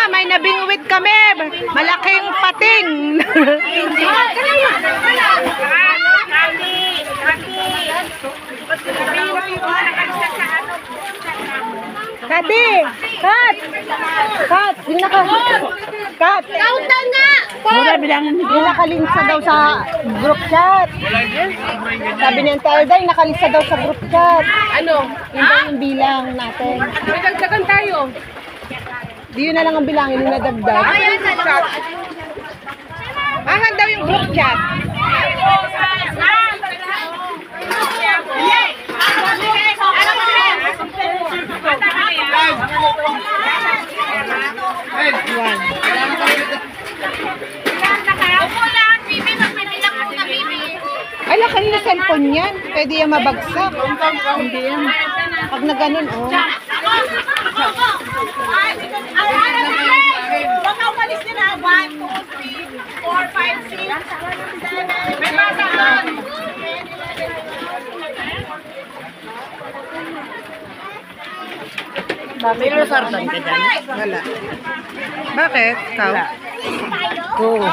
May nabingwit kami. Malaking pating. Kati! Kat! Kat! Yung Kat! Kautan nga! Yung nakalinsa daw sa group chat. Sabi niya, Telday, nakalinsa daw sa group chat. Ano? Yun daw yung bilang natin. Magdagdagan tayo. Di yun na lang ang bilangin, yung nadagdag. Ahan daw yung group chat. Yan. Ay, kanina cellphone yan. Pwede yung mabagsak. Hindi yan. Pag na ganun, oh. Baka umalis nyo na. 1, 2, 3, 4, 5, 6, 7. May bataan. May losartan ka dyan? Wala. Bakit? Ikaw? Oo.